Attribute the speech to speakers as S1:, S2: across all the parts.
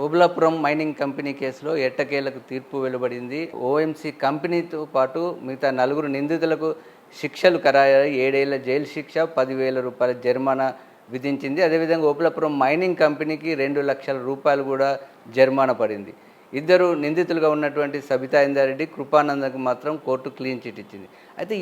S1: Obulapuram mining company కేసులో ఎట్టకేలకు తీర్పు వెలువడింది. ఓఎంసీ కంపెనీతో పాటు మిగతా 4 నిందితులకు శిక్షలు ఖరారయ్యాయి. 7 ఏళ్ల జైలు శిక్ష, 10,000 రూపాయల జరిమానా విధించింది. అదేవిధంగా ఓబులాపురం మైనింగ్ కంపెనీకి 2 లక్షల రూపాయలు కూడా జరిమానా పడింది. ఇద్దరు నిందితులుగా ఉన్నటువంటి సబితా ఇందారెడ్డి, కృపానందకు మాత్రం కోర్టు క్లీన్ చిట్ ఇచ్చింది. అయితే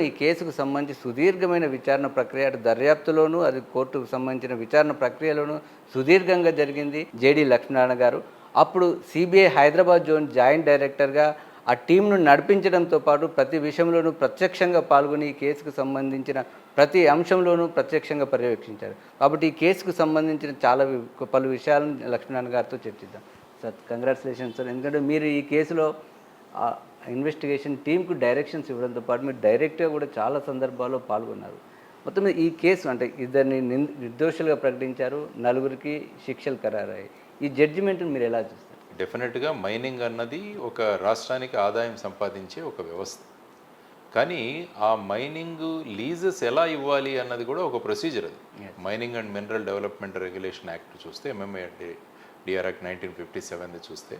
S1: ఈ కేసుకు సంబంధించి సుదీర్ఘమైన విచారణ ప్రక్రియ అటు దర్యాప్తులోనూ అది కోర్టుకు సంబంధించిన విచారణ ప్రక్రియలోనూ సుదీర్ఘంగా జరిగింది. జేడీ లక్ష్మీనారాయణ గారు అప్పుడు సిబిఐ హైదరాబాద్ జోన్ జాయింట్ డైరెక్టర్గా ఆ టీంను నడిపించడంతో పాటు ప్రతి విషయంలోనూ ప్రత్యక్షంగా పాల్గొని ఈ కేసుకు సంబంధించిన ప్రతి అంశంలోనూ ప్రత్యక్షంగా పర్యవేక్షించారు. కాబట్టి ఈ కేసుకు సంబంధించిన పలు విషయాలను లక్ష్మీనారాయణ గారితో చర్చిద్దాం. Sir, congratulations sir. ఎందుకంటే మీరు ఈ కేసులో ఇన్వెస్టిగేషన్ టీంకు డైరెక్షన్స్ ఇవ్వడంతో పాటు మీరు డైరెక్ట్గా కూడా చాలా సందర్భాల్లో పాల్గొన్నారు. మొత్తం ఈ కేసు అంటే ఇద్దరిని నిర్దోషులుగా ప్రకటించారు, 4గురికి శిక్షలు ఖరారయ్యాయి. ఈ జడ్జిమెంట్ని మీరు ఎలా చూస్తారు?
S2: డెఫినెట్గా మైనింగ్ అన్నది ఒక రాష్ట్రానికి ఆదాయం సంపాదించే ఒక వ్యవస్థ. కానీ ఆ మైనింగ్ లీజెస్ ఎలా ఇవ్వాలి అన్నది కూడా ఒక ప్రొసీజర్. అది mining and mineral development regulation act చూస్తే, MMDR యాక్ట్ 1957 చూస్తే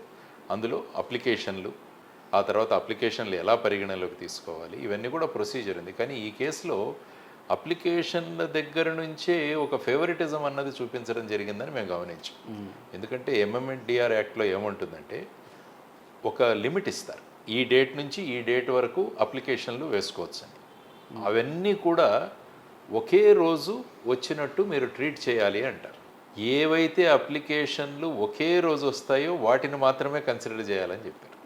S2: అందులో అప్లికేషన్లు, ఆ తర్వాత అప్లికేషన్లు ఎలా పరిగణలోకి తీసుకోవాలి, ఇవన్నీ కూడా ప్రొసీజర్ ఉంది. కానీ ఈ కేసులో అప్లికేషన్ల దగ్గర నుంచే ఒక ఫేవరిటిజం అన్నది చూపించడం జరిగిందని మేము గమనించాం. ఎందుకంటే MMDR యాక్ట్లో ఏముంటుందంటే ఒక లిమిట్ ఇస్తారు, ఈ డేట్ నుంచి ఈ డేట్ వరకు అప్లికేషన్లు వేసుకోవచ్చు అని. అవన్నీ కూడా ఒకే రోజు వచ్చినట్టు మీరు ట్రీట్ చేయాలి అంటారు. ఏవైతే అప్లికేషన్లు ఒకే రోజు వస్తాయో వాటిని మాత్రమే కన్సిడర్ చేయాలని చెప్పారు.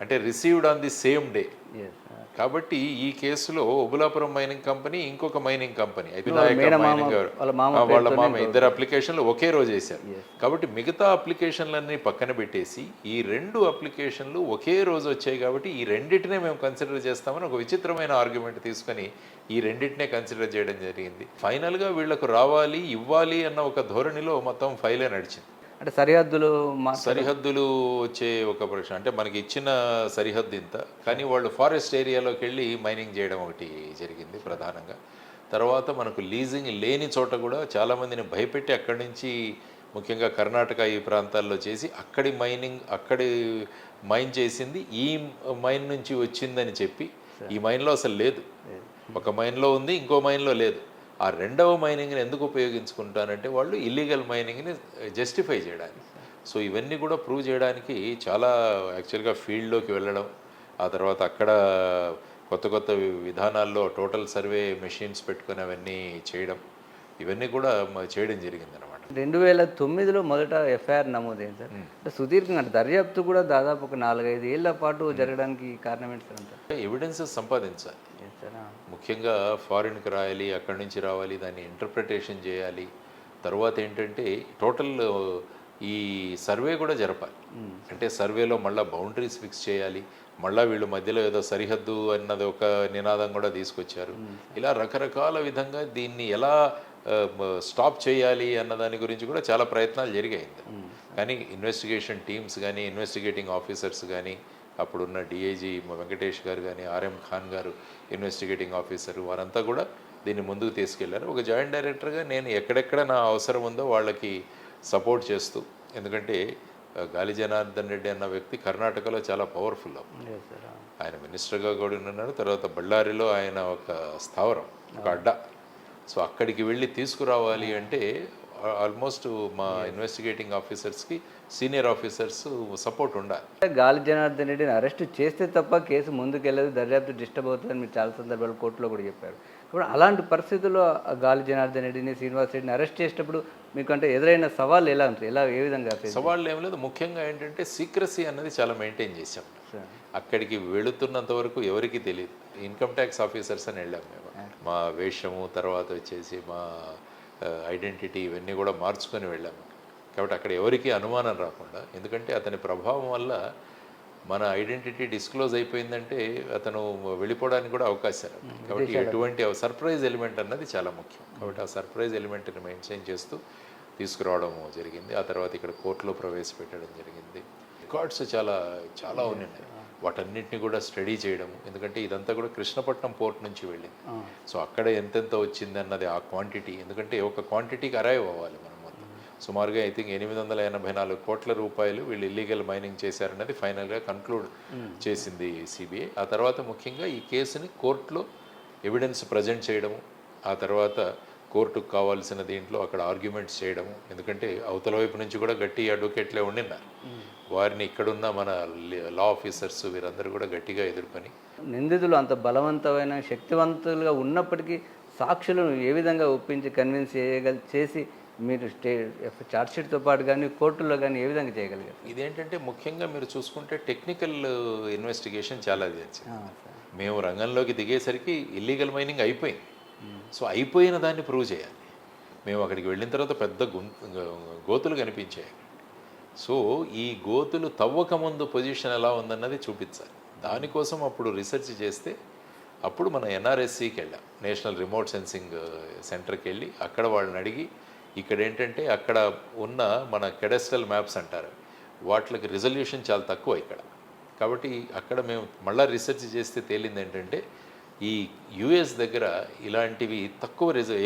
S2: అంటే received on the same day. కాబట్టి ఈ కేసులో ఓబులాపురం మైనింగ్ కంపెనీ, ఇంకొక మైనింగ్ కంపెనీ వినాయక మైనింగ్ వాళ్ళ మామ ఇద్దరు అప్లికేషన్లు ఒకే రోజు వేశారు. కాబట్టి మిగతా అప్లికేషన్లన్నీ పక్కన పెట్టేసి ఈ 2 అప్లికేషన్లు ఒకే రోజు వచ్చాయి కాబట్టి ఈ రెండింటినే మేము కన్సిడర్ చేస్తామని ఒక విచిత్రమైన ఆర్గ్యుమెంట్ తీసుకొని ఈ రెండింటినే కన్సిడర్ చేయడం జరిగింది. ఫైనల్గా వీళ్లకు రావాలి, ఇవ్వాలి అన్న ఒక ధోరణిలో మొత్తం ఫైలే నడిచింది.
S1: అంటే
S2: సరిహద్దులు వచ్చే ఒక ప్రశ్న. అంటే మనకి ఇచ్చిన సరిహద్దు ఇంత, కానీ వాళ్ళు ఫారెస్ట్ ఏరియాలోకి వెళ్ళి మైనింగ్ చేయడం ఒకటి జరిగింది ప్రధానంగా. తర్వాత మనకు లీజింగ్ లేని చోట కూడా చాలామందిని భయపెట్టి అక్కడి నుంచి, ముఖ్యంగా కర్ణాటక ఈ ప్రాంతాల్లో చేసి అక్కడి మైన్ చేసింది ఈ మైన్ నుంచి వచ్చిందని చెప్పి, ఈ మైన్లో అసలు లేదు, ఒక మైన్లో ఉంది, ఇంకో మైన్లో లేదు. ఆ 2వ మైనింగ్ని ఎందుకు ఉపయోగించుకుంటానంటే వాళ్ళు ఇల్లీగల్ మైనింగ్ని జస్టిఫై చేయడానికి. సో ఇవన్నీ కూడా ప్రూవ్ చేయడానికి చాలా యాక్చువల్గా ఫీల్డ్లోకి వెళ్ళడం, ఆ తర్వాత అక్కడ కొత్త విధానాల్లో టోటల్ సర్వే మెషిన్స్ పెట్టుకుని అవన్నీ చేయడం, ఇవన్నీ కూడా చేయడం జరిగింది అనమాట.
S1: 2009లో మొదట ఎఫ్ఐఆర్ నమోదైంది సార్. అంటే సుదీర్ఘంగా దర్యాప్తు కూడా దాదాపు ఒక 4-5 ఏళ్ల పాటు జరగడానికి కారణం ఏంటి సార్? అంటే
S2: ఎవిడెన్సెస్ సంపాదించాలి, ముఖ్యంగా ఫారిన్కి రాయాలి, అక్కడి నుంచి రావాలి, దాన్ని ఇంటర్ప్రిటేషన్ చేయాలి. తర్వాత ఏంటంటే టోటల్ ఈ సర్వే కూడా జరపాలి. అంటే సర్వేలో మళ్ళీ బౌండరీస్ ఫిక్స్ చేయాలి, మళ్ళీ వీళ్ళు మధ్యలో ఏదో సరిహద్దు అన్నది ఒక నినాదం కూడా తీసుకొచ్చారు. ఇలా రకరకాల విధంగా దీన్ని ఎలా స్టాప్ చేయాలి అన్న దాని గురించి కూడా చాలా ప్రయత్నాలు జరిగాయి. కానీ ఇన్వెస్టిగేషన్ టీమ్స్ కానీ, ఇన్వెస్టిగేటింగ్ ఆఫీసర్స్ కానీ, అప్పుడున్న డిఐజీ వెంకటేష్ గారు కానీ, ఆర్ఎం ఖాన్ గారు ఇన్వెస్టిగేటింగ్ ఆఫీసర్, వారంతా కూడా దీన్ని ముందుకు తీసుకెళ్లారు. ఒక జాయింట్ డైరెక్టర్గా నేను ఎక్కడెక్కడ నా అవసరం ఉందో వాళ్ళకి సపోర్ట్ చేస్తూ, ఎందుకంటే గాలి జనార్దన్ రెడ్డి అన్న వ్యక్తి కర్ణాటకలో చాలా పవర్ఫుల్. ఆయన మినిస్టర్గా కూడా ఉన్నారు. తర్వాత బళ్ళారిలో ఆయన ఒక స్థావరం, ఒక అడ్డా. సో అక్కడికి వెళ్ళి తీసుకురావాలి అంటే ఆల్మోస్ట్ మా ఇన్వెస్టిగేటింగ్ ఆఫీసర్స్కి, సీనియర్ ఆఫీసర్స్ సపోర్ట్ ఉండాలి.
S1: గాలి జనార్దన్ రెడ్డిని అరెస్ట్ చేస్తే తప్ప కేసు ముందుకెళ్ళదు, దర్యాప్తు డిస్టర్బ్ అవుతుందని మీరు చాలా సందర్భాలు కోర్టులో కూడా చెప్పారు. ఇప్పుడు అలాంటి పరిస్థితుల్లో గాలి జనార్దన్ రెడ్డిని, శ్రీనివాస్ రెడ్డిని అరెస్ట్ చేసేటప్పుడు మీకు అంటే ఎదురైన సవాళ్ళు ఎలా ఉంటాయి? ఏ విధంగా?
S2: సవాళ్ళు ఏం లేదు, ముఖ్యంగా ఏంటంటే సీక్రసీ అన్నది చాలా మెయింటైన్ చేశాం. అక్కడికి వెళుతున్నంత వరకు ఎవరికి తెలియదు. ఇన్కమ్ ట్యాక్స్ ఆఫీసర్స్ అని వెళ్ళాం మేము. మా వేషము, తర్వాత వచ్చేసి మా ఐడెంటిటీ, ఇవన్నీ కూడా మార్చుకొని వెళ్ళాము. కాబట్టి అక్కడ ఎవరికి అనుమానం రాకుండా, ఎందుకంటే అతని ప్రభావం వల్ల మన ఐడెంటిటీ డిస్క్లోజ్ అయిపోయిందంటే అతను వెళ్ళిపోవడానికి కూడా అవకాశాలు. కాబట్టి ఎటువంటి సర్ప్రైజ్ ఎలిమెంట్ అన్నది చాలా ముఖ్యం. కాబట్టి ఆ సర్ప్రైజ్ ఎలిమెంట్ని మెయింటైన్ చేస్తూ తీసుకురావడం జరిగింది. ఆ తర్వాత ఇక్కడ కోర్టులో ప్రవేశపెట్టడం జరిగింది. రికార్డ్స్ చాలా ఉన్నాయి, వాటన్నిటిని కూడా స్టడీ చేయడం. ఎందుకంటే ఇదంతా కూడా కృష్ణపట్నం పోర్ట్ నుంచి వెళ్ళింది. సో అక్కడ ఎంతెంత వచ్చింది అన్నది ఆ క్వాంటిటీ, ఎందుకంటే ఒక క్వాంటిటీకి అరైవ్ అవ్వాలి మనం మొత్తం. సుమారుగా ఐ థింక్ 884 కోట్ల రూపాయలు వీళ్ళు ఇల్లీగల్ మైనింగ్ చేశారన్నది ఫైనల్గా కన్క్లూడ్ చేసింది సిబిఐ. ఆ తర్వాత ముఖ్యంగా ఈ కేసుని కోర్టులో ఎవిడెన్స్ ప్రజెంట్ చేయడము, ఆ తర్వాత కోర్టుకు కావాల్సిన దీంట్లో అక్కడ ఆర్గ్యుమెంట్స్ చేయడము, ఎందుకంటే అవతల వైపు నుంచి కూడా గట్టి అడ్వకేట్లే ఉండిన్నారు. వారిని ఇక్కడున్న మన లా ఆఫీసర్స్ వీరందరూ కూడా గట్టిగా ఎదుర్కొని,
S1: నిందితులు అంత బలవంతమైన శక్తివంతులుగా ఉన్నప్పటికీ సాక్షులను ఏ విధంగా ఒప్పించి కన్విన్స్ చేసి మీరు ఛార్జ్షీట్తో పాటు కానీ కోర్టులో కానీ ఏ విధంగా చేయగలిగారు?
S2: ఇదేంటంటే ముఖ్యంగా మీరు చూసుకుంటే టెక్నికల్ ఇన్వెస్టిగేషన్ చాలా చేసింది. మేము రంగంలోకి దిగేసరికి ఇల్లీగల్ మైనింగ్ అయిపోయింది. సో అయిపోయిన దాన్ని ప్రూవ్ చేయాలి. మేము అక్కడికి వెళ్ళిన తర్వాత పెద్ద గోతులు కనిపించాయి. సో ఈ గోతులు తవ్వకముందు పొజిషన్ ఎలా ఉందన్నది చూపించాలి. దానికోసం అప్పుడు రీసెర్చ్ చేస్తే అప్పుడు మన ఎన్ఆర్ఎస్సికి వెళ్ళాం, నేషనల్ రిమోట్ సెన్సింగ్ సెంటర్కి వెళ్ళి అక్కడ వాళ్ళని అడిగి, ఇక్కడ ఏంటంటే అక్కడ ఉన్న మన కెడస్ట్రల్ మ్యాప్స్ అంటారు, వాటికి రిజల్యూషన్ చాలా తక్కువ ఇక్కడ. కాబట్టి అక్కడ మేము మళ్ళీ రీసెర్చ్ చేస్తే తేలింది ఏంటంటే ఈ యుఎస్ దగ్గర ఇలాంటివి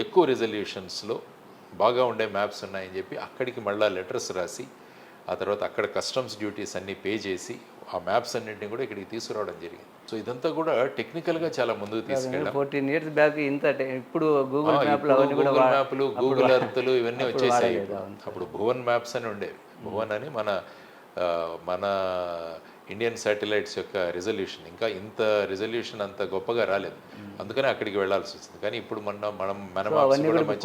S2: ఎక్కువ రిజల్యూషన్స్లో బాగా ఉండే మ్యాప్స్ ఉన్నాయని చెప్పి అక్కడికి మళ్ళీ లెటర్స్ రాసి, ఆ తర్వాత అక్కడ కస్టమ్స్ డ్యూటీస్ అన్నీ పే చేసి ఆ మ్యాప్స్ అన్నింటినీ కూడా ఇక్కడికి తీసుకురావడం జరిగింది. సో ఇదంతా కూడా టెక్నికల్గా చాలా ముందుకు తీసుకెళ్ళాం.
S1: 14 years బ్యాక్ ఇంత ఇప్పుడు గూగుల్ మ్యాప్లు
S2: గూగుల్ ఎర్త్లు ఇవన్నీ వచ్చేసాయి. అప్పుడు భువన్ మ్యాప్స్ అని ఉండేవి. భువన్ అని మన ఇండియన్ శాటిలైట్స్ యొక్క రిజల్యూషన్, ఇంకా ఇంత రిజల్యూషన్ అంత గొప్పగా రాలేదు, అందుకని అక్కడికి వెళ్ళాల్సి వచ్చింది. కానీ ఇప్పుడు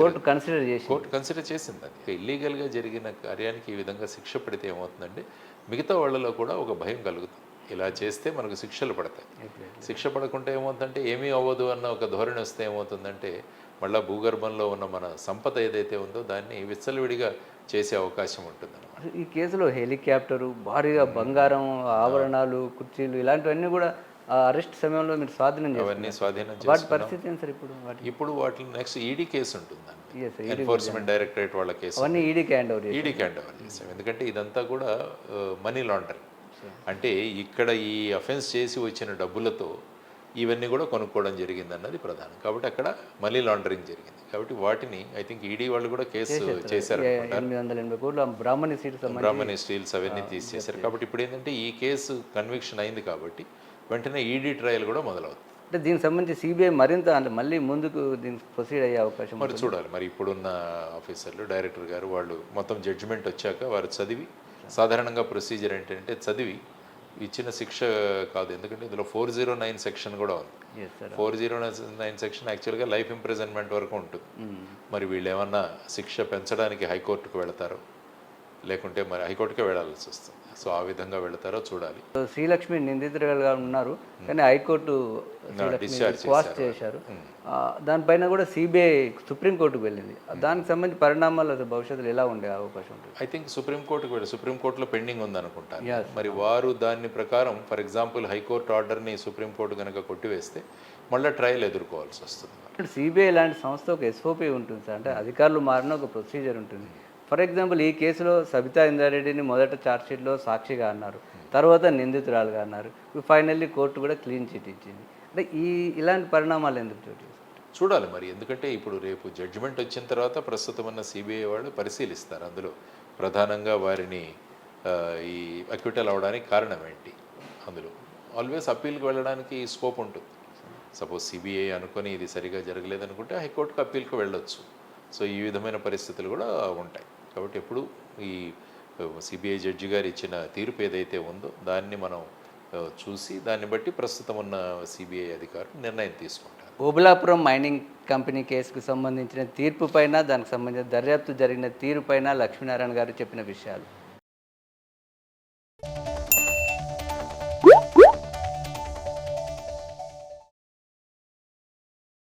S1: కోర్టు
S2: కన్సిడర్ చేసింది. అది ఇల్లీగల్గా జరిగిన కార్యానికి ఈ విధంగా శిక్ష పడితే ఏమవుతుందంటే మిగతా వాళ్ళలో కూడా ఒక భయం కలుగుతుంది, ఇలా చేస్తే మనకు శిక్షలు పడతాయి. శిక్ష పడకుంటే ఏమవుతుందంటే ఏమీ అవ్వదు అన్న ఒక ధోరణి వస్తే ఏమవుతుందంటే మళ్ళీ భూగర్భంలో ఉన్న మన సంపద ఏదైతే ఉందో దాన్ని విచ్చలవిడిగా చేసే అవకాశం ఉంటుంది.
S1: ఈ కేసులో హెలికాప్టరు, భారీగా బంగారం, ఆభరణాలు, కుర్చీలు ఇలాంటివన్నీ కూడా అరెస్ట్ సమయంలో మీరు స్వాధీనం వాటి పరిస్థితి ఏంటి సార్
S2: ఇప్పుడు వాటిని నెక్స్ట్ ఈడీ కేసు ఉంటుందండి, ఎన్ఫోర్స్మెంట్ డైరెక్టరేట్ వాళ్ళ కేసు.
S1: అవన్నీ ఈడీకి హ్యాండ్ ఓవర్
S2: చేసాం. ఎందుకంటే ఇదంతా కూడా మనీ లాండరింగ్, అంటే ఇక్కడ ఈ అఫెన్స్ చేసి వచ్చిన డబ్బులతో ఇవన్నీ కూడా కొనుక్కోవడం జరిగింది అన్నది ప్రధానం. కాబట్టి అక్కడ మనీ లాండరింగ్ జరిగింది. కాబట్టి వాటిని ఐ థింక్ ఈడీ వాళ్ళు కూడా కేసు చేశారు.
S1: 880 కోట్ల
S2: బ్రాహ్మణి స్టీల్స్ అవన్నీ తీసేశారు. కాబట్టి ఇప్పుడు ఏంటంటే ఈ కేసు కన్విక్షన్ అయింది కాబట్టి వెంటనే ఈడీ ట్రయల్ కూడా మొదలవుతుంది.
S1: అంటే దీనికి సంబంధించి సిబిఐ మరింత అంటే మళ్ళీ ముందుకు దీనికి ప్రొసీడ్ అయ్యే అవకాశం
S2: మరి చూడాలి. మరి ఇప్పుడున్న ఆఫీసర్లు, డైరెక్టర్ గారు వాళ్ళు మొత్తం జడ్జిమెంట్ వచ్చాక వారు చదివి, సాధారణంగా ప్రొసీజర్ ఏంటంటే చదివి ఇచ్చిన శిక్ష కాదు, ఎందుకంటే ఇందులో 409 సెక్షన్ కూడా ఉంది. 409 సెక్షన్ యాక్చువల్గా లైఫ్ ఇంప్రిజన్మెంట్ వరకు ఉంటుంది. మరి వీళ్ళు ఏమన్నా శిక్ష పెంచడానికి హైకోర్టుకు వెళతారో లేకుంటే మరి హైకోర్టుకే వెళ్ళాల్సి వస్తుంది. సో ఆ విధంగా వెళతారో చూడాలి.
S1: శ్రీలక్ష్మి నిందితులుగా ఉన్నారు కానీ హైకోర్టు క్వాష్ చేశారు. దానిపైన కూడా సిబిఐ సుప్రీంకోర్టుకు వెళ్ళింది. దానికి సంబంధించి పరిణామాలు భవిష్యత్తులో ఎలా ఉండే అవకాశం ఉంటుంది?
S2: ఐ థింక్ సుప్రీంకోర్టులో పెండింగ్ ఉందనుకుంటాను. మరి వారు దాని ప్రకారం ఫర్ ఎగ్జాంపుల్ హైకోర్టు ఆర్డర్ని సుప్రీంకోర్టు కనుక కొట్టివేస్తే మళ్ళీ ట్రయల్ ఎదుర్కోవాల్సి వస్తుంది.
S1: సిబిఐ లాంటి సంస్థ ఒక ఎస్ఓపి ఉంటుంది సార్, అంటే అధికారులు మారిన ఒక ప్రొసీజర్ ఉంటుంది. ఫర్ ఎగ్జాంపుల్ ఈ కేసులో సబితా ఇందారెడ్డిని మొదట ఛార్జ్షీట్లో సాక్షిగా అన్నారు, తర్వాత నిందితురాలుగా అన్నారు, ఫైనల్లీ కోర్టు కూడా క్లీన్ చిట్ ఇచ్చింది. అంటే ఇలాంటి పరిణామాలు ఎందుకు
S2: చూడాలి మరి. ఎందుకంటే ఇప్పుడు రేపు జడ్జిమెంట్ వచ్చిన తర్వాత ప్రస్తుతం ఉన్న సిబిఐ వాళ్ళు పరిశీలిస్తారు. అందులో ప్రధానంగా వారిని ఈ అక్విటల్ అవడానికి కారణం ఏంటి, అందులో ఆల్వేస్ అప్పీల్కి వెళ్ళడానికి స్కోప్ ఉంటుంది. సపోజ్ సిబిఐ అనుకొని ఇది సరిగా జరగలేదనుకుంటే హైకోర్టుకు అప్పీల్కి వెళ్ళొచ్చు. సో ఈ విధమైన పరిస్థితులు కూడా ఉంటాయి. కాబట్టి ఎప్పుడు ఈ సిబిఐ జడ్జి గారు ఇచ్చిన తీర్పు ఏదైతే ఉందో దాన్ని మనం చూసి దాన్ని బట్టి ప్రస్తుతం ఉన్న సిబిఐ అధికారులు నిర్ణయం తీసుకుంటారు.
S1: ఓబులాపురం మైనింగ్ కంపెనీ కేసుకు సంబంధించిన తీర్పు పైన, దానికి సంబంధించిన దర్యాప్తు జరిగిన తీరు పైన లక్ష్మీనారాయణ గారు చెప్పిన విషయాలు